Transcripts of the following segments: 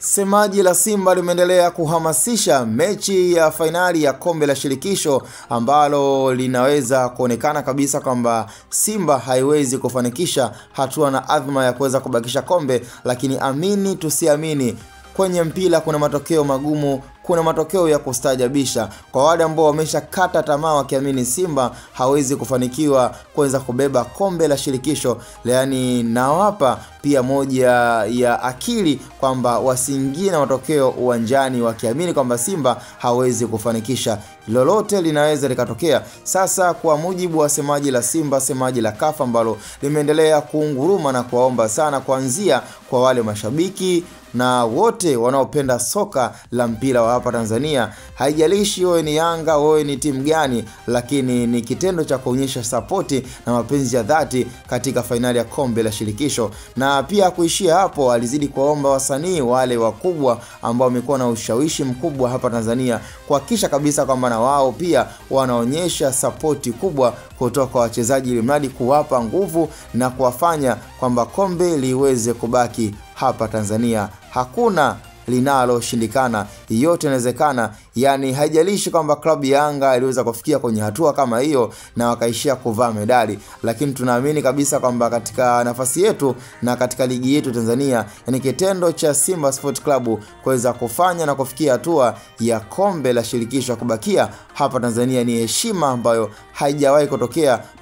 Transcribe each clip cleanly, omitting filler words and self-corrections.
Semaji la Simba limeendelea kuhamasisha mechi ya fainali ya kombe la shirikisho ambalo linaweza kuonekana kabisa kwamba Simba haiwezi kufanikisha hatua na adhma ya kuweza kubakisha kombe, lakini amini tusiamini, kwenye mpira kuna matokeo magumu, kuna matokeo ya kustajabisha. Kwa wale ambao wameshakata tamaa wakiamini Simba hawezi kufanikiwa kuweza kubeba kombe la shirikisho, yaani nawapa pia moja ya akili kwamba wasiingie na matokeo uwanjani wakiamini kwamba Simba hawezi kufanikisha. Lolote linaweza likatokea. Sasa kwa mujibu wa semaji la Simba, semaji la CAF ambalo limeendelea kuunguruma na kuwaomba sana, kuanzia kwa wale mashabiki na wote wanaopenda soka la mpira wa hapa Tanzania, haijalishi wewe ni Yanga, wewe ni timu gani, lakini ni kitendo cha kuonyesha sapoti na mapenzi ya dhati katika fainali ya kombe la shirikisho. Na pia kuishia hapo, alizidi kuomba wasanii wale wakubwa ambao wamekuwa na ushawishi mkubwa hapa Tanzania kuhakikisha kabisa kwamba na wao pia wanaonyesha sapoti kubwa kutoka kwa wachezaji, ili mradi kuwapa nguvu na kuwafanya kwamba kombe liweze kubaki hapa Tanzania. Hakuna linaloshindikana, yote inawezekana. Yani haijalishi kwamba klabu ya Yanga iliweza kufikia kwenye hatua kama hiyo na wakaishia kuvaa medali, lakini tunaamini kabisa kwamba katika nafasi yetu na katika ligi yetu Tanzania, yani kitendo cha Simba Sport Club kuweza kufanya na kufikia hatua ya kombe la shirikisho kubakia hapa Tanzania ni heshima ambayo haijawahi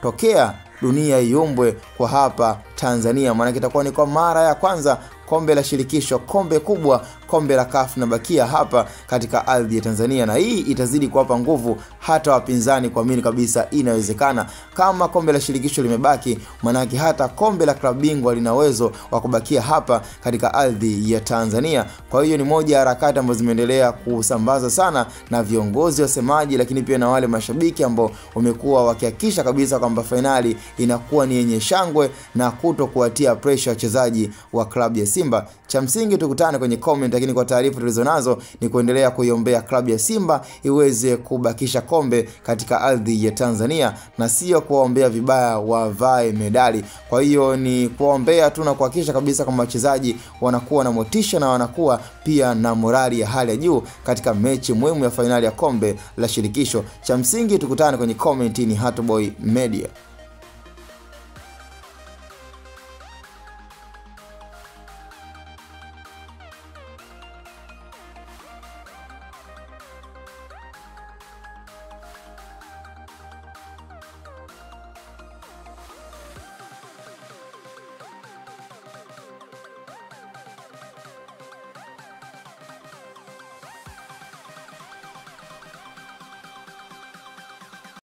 tokea dunia iombwe kwa hapa Tanzania. Maana itakuwa ni kwa mara ya kwanza kombe la shirikisho, kombe kubwa, kombe la CAF na bakia hapa katika ardhi ya Tanzania, na hii itazidi kuwapa nguvu hata wapinzani kuamini kabisa inawezekana. Kama kombe la shirikisho limebaki, manake hata kombe la klabu bingwa lina uwezo wa kubakia hapa katika ardhi ya Tanzania. Kwa hiyo ni moja ya harakati ambazo zimeendelea kusambaza sana na viongozi wasemaji, lakini pia na wale mashabiki ambao wamekuwa wakihakikisha kabisa kwamba fainali inakuwa ni yenye shangwe na kuto kuwatia pressure wachezaji wa klabu ya Simba. Cha msingi tukutane kwenye comment, lakini kwa taarifa tulizonazo ni kuendelea kuiombea klabu ya Simba iweze kubakisha kombe katika ardhi ya Tanzania na sio kuwaombea vibaya wavae medali. Kwa hiyo ni kuombea tu na kuhakikisha kabisa kwamba wachezaji wanakuwa na motisha na wanakuwa pia na morali ya hali ya juu katika mechi muhimu ya fainali ya kombe la shirikisho. Cha msingi tukutane kwenye comment. Ni Hatboy Media.